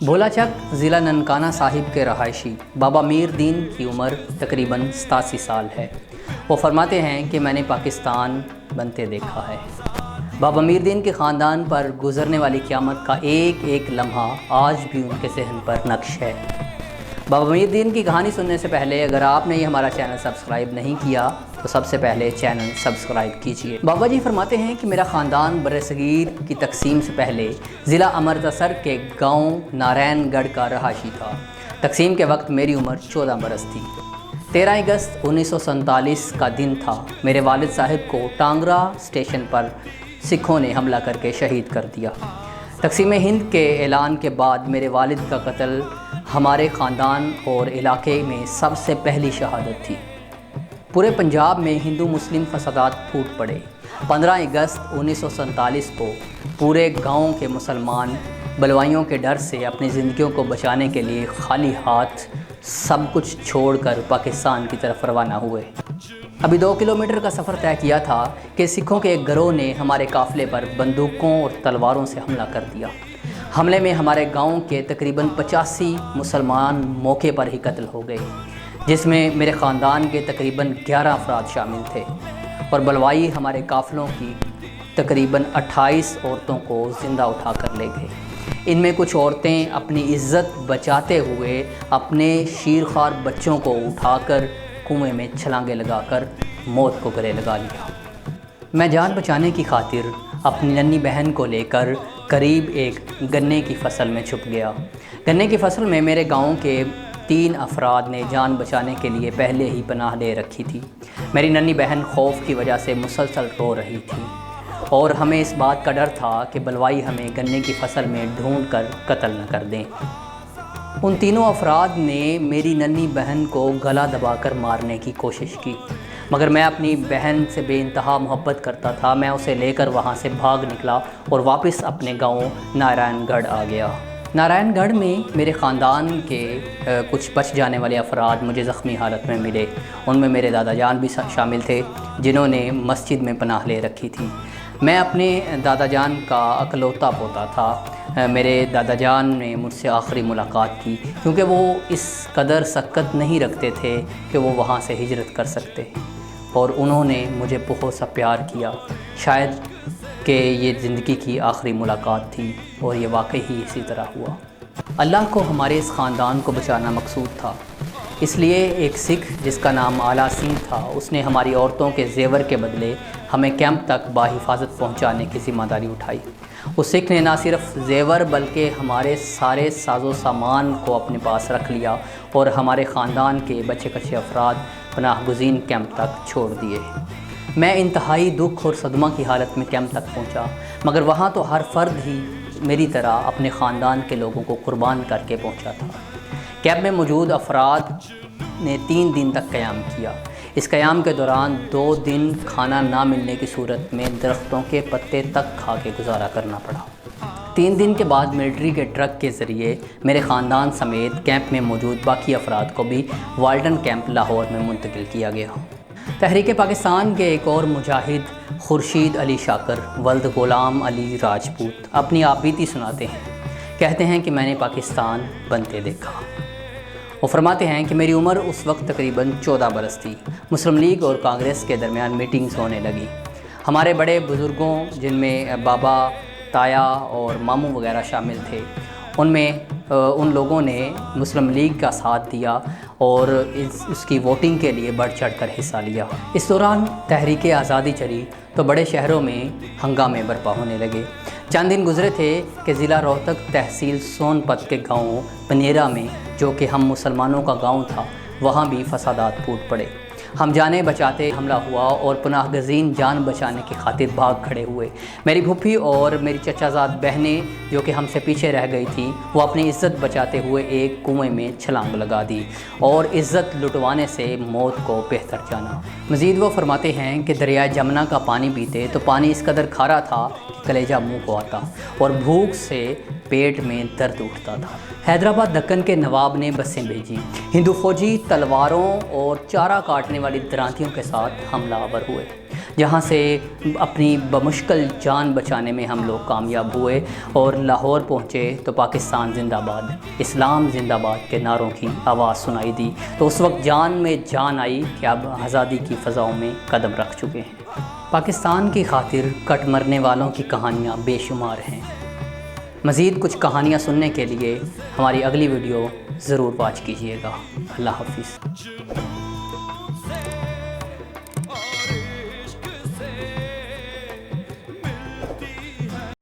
بھولا چک ضلع ننکانہ صاحب کے رہائشی بابا میر دین کی عمر تقریباً 87 سال ہے۔ وہ فرماتے ہیں کہ میں نے پاکستان بنتے دیکھا ہے۔ بابا میر دین کے خاندان پر گزرنے والی قیامت کا ایک ایک لمحہ آج بھی ان کے ذہن پر نقش ہے۔ بابا میر دین کی کہانی سننے سے پہلے اگر آپ نے ہمارا چینل سبسکرائب نہیں کیا تو سب سے پہلے چینل سبسکرائب کیجئے۔ بابا جی فرماتے ہیں کہ میرا خاندان برصغیر کی تقسیم سے پہلے ضلع امرتسر کے گاؤں نارائن گڑھ کا رہائشی تھا۔ تقسیم کے وقت میری عمر 14 برس تھی۔ 13 اگست 1947 کا دن تھا۔ میرے والد صاحب کو ٹانگرا اسٹیشن پر سکھوں نے حملہ کر کے شہید کر دیا۔ تقسیم ہند کے اعلان کے بعد میرے والد کا قتل ہمارے خاندان اور علاقے میں سب سے پہلی شہادت تھی۔ پورے پنجاب میں ہندو مسلم فسادات پھوٹ پڑے۔ 15 اگست 1947 کو پورے گاؤں کے مسلمان بلوائیوں کے ڈر سے اپنی زندگیوں کو بچانے کے لیے خالی ہاتھ سب کچھ چھوڑ کر پاکستان کی طرف روانہ ہوئے۔ ابھی 2 کلومیٹر کا سفر طے کیا تھا کہ سکھوں کے ایک گروہ نے ہمارے قافلے پر بندوقوں اور تلواروں سے حملہ کر دیا۔ حملے میں ہمارے گاؤں کے تقریباً 85 مسلمان موقع پر ہی قتل ہو گئے، جس میں میرے خاندان کے تقریباً 11 افراد شامل تھے، اور بلوائی ہمارے قافلوں کی تقریباً 28 عورتوں کو زندہ اٹھا کر لے گئے۔ ان میں کچھ عورتیں اپنی عزت بچاتے ہوئے اپنے شیرخوار بچوں کو اٹھا کر کنویں میں چھلانگیں لگا کر موت کو گلے لگا لیا۔ میں جان بچانے کی خاطر اپنی ننھی بہن کو لے کر قریب ایک گنے کی فصل میں چھپ گیا۔ گنے کی فصل میں میرے گاؤں کے 3 افراد نے جان بچانے کے لیے پہلے ہی پناہ لے رکھی تھی۔ میری ننھی بہن خوف کی وجہ سے مسلسل رو رہی تھی، اور ہمیں اس بات کا ڈر تھا کہ بلوائی ہمیں گنے کی فصل میں ڈھونڈ کر قتل نہ کر دیں۔ ان تینوں افراد نے میری ننھی بہن کو گلا دبا کر مارنے کی کوشش کی، مگر میں اپنی بہن سے بے انتہا محبت کرتا تھا۔ میں اسے لے کر وہاں سے بھاگ نکلا اور واپس اپنے گاؤں نارائن گڑھ آ گیا۔ نارائن گڑھ میں میرے خاندان کے کچھ بچ جانے والے افراد مجھے زخمی حالت میں ملے۔ ان میں میرے دادا جان بھی شامل تھے، جنہوں نے مسجد میں پناہ لے رکھی تھی۔ میں اپنے دادا جان کا اکلوتا پوتا تھا۔ میرے دادا جان نے مجھ سے آخری ملاقات کی، کیونکہ وہ اس قدر سکت نہیں رکھتے تھے کہ وہ وہاں سے ہجرت کر سکتے، اور انہوں نے مجھے بہت سا پیار کیا۔ شاید کہ یہ زندگی کی آخری ملاقات تھی، اور یہ واقعی ہی اسی طرح ہوا۔ اللہ کو ہمارے اس خاندان کو بچانا مقصود تھا، اس لیے ایک سکھ جس کا نام آلا سنگھ تھا، اس نے ہماری عورتوں کے زیور کے بدلے ہمیں کیمپ تک باحفاظت پہنچانے کی ذمہ داری اٹھائی۔ اس سکھ نے نہ صرف زیور بلکہ ہمارے سارے ساز و سامان کو اپنے پاس رکھ لیا، اور ہمارے خاندان کے بچے کچے افراد پناہ گزین کیمپ تک چھوڑ دیے۔ میں انتہائی دکھ اور صدمہ کی حالت میں کیمپ تک پہنچا، مگر وہاں تو ہر فرد ہی میری طرح اپنے خاندان کے لوگوں کو قربان کر کے پہنچا تھا۔ کیمپ میں موجود افراد نے 3 دن تک قیام کیا۔ اس قیام کے دوران 2 دن کھانا نہ ملنے کی صورت میں درختوں کے پتے تک کھا کے گزارا کرنا پڑا۔ 3 دن کے بعد ملٹری کے ٹرک کے ذریعے میرے خاندان سمیت کیمپ میں موجود باقی افراد کو بھی والٹن کیمپ لاہور میں منتقل کیا گیا۔ تحریک پاکستان کے ایک اور مجاہد خورشید علی شاکر ولد غلام علی راجپوت اپنی آپ بیتی سناتے ہیں۔ کہتے ہیں کہ میں نے پاکستان بنتے دیکھا۔ وہ فرماتے ہیں کہ میری عمر اس وقت تقریباً 14 برس تھی۔ مسلم لیگ اور کانگریس کے درمیان میٹنگز ہونے لگی۔ ہمارے بڑے بزرگوں، جن میں بابا، تایا اور ماموں وغیرہ شامل تھے، ان لوگوں نے مسلم لیگ کا ساتھ دیا اور اس کی ووٹنگ کے لیے بڑھ چڑھ کر حصہ لیا۔ اس دوران تحریک آزادی چلی تو بڑے شہروں میں ہنگامے برپا ہونے لگے۔ چند دن گزرے تھے کہ ضلع روہتک تحصیل سون پت کے گاؤں پنیرا میں، جو کہ ہم مسلمانوں کا گاؤں تھا، وہاں بھی فسادات پھوٹ پڑے۔ ہم جانے بچاتے حملہ ہوا اور پناہ گزین جان بچانے کی خاطر بھاگ کھڑے ہوئے۔ میری پھوپھی اور میری چچا زاد بہنیں جو کہ ہم سے پیچھے رہ گئی تھیں، وہ اپنی عزت بچاتے ہوئے ایک کنویں میں چھلانگ لگا دی اور عزت لٹوانے سے موت کو بہتر جانا۔ مزید وہ فرماتے ہیں کہ دریائے جمنا کا پانی پیتے تو پانی اس قدر کھارا تھا کہ کلیجہ منہ کو آتا، اور بھوک سے پیٹ میں درد اٹھتا تھا۔ حیدرآباد دکن کے نواب نے بسیں بھیجی۔ ہندو فوجی تلواروں اور چارہ کاٹنے والی درانتیوں کے ساتھ حملہ آور ہوئے۔ جہاں سے اپنی بمشکل جان بچانے میں ہم لوگ کامیاب ہوئے اور لاہور پہنچے تو پاکستان زندہ باد، اسلام زندہ باد کے نعروں کی آواز سنائی دی۔ تو اس وقت جان میں جان آئی کہ اب آزادی کی فضاؤں میں قدم رکھ چکے ہیں۔ پاکستان کی خاطر کٹ مرنے والوں کی کہانیاں بے شمار ہیں۔ مزید کچھ کہانیاں سننے کے لیے ہماری اگلی ویڈیو ضرور واچ کیجیے گا۔ اللہ حافظ۔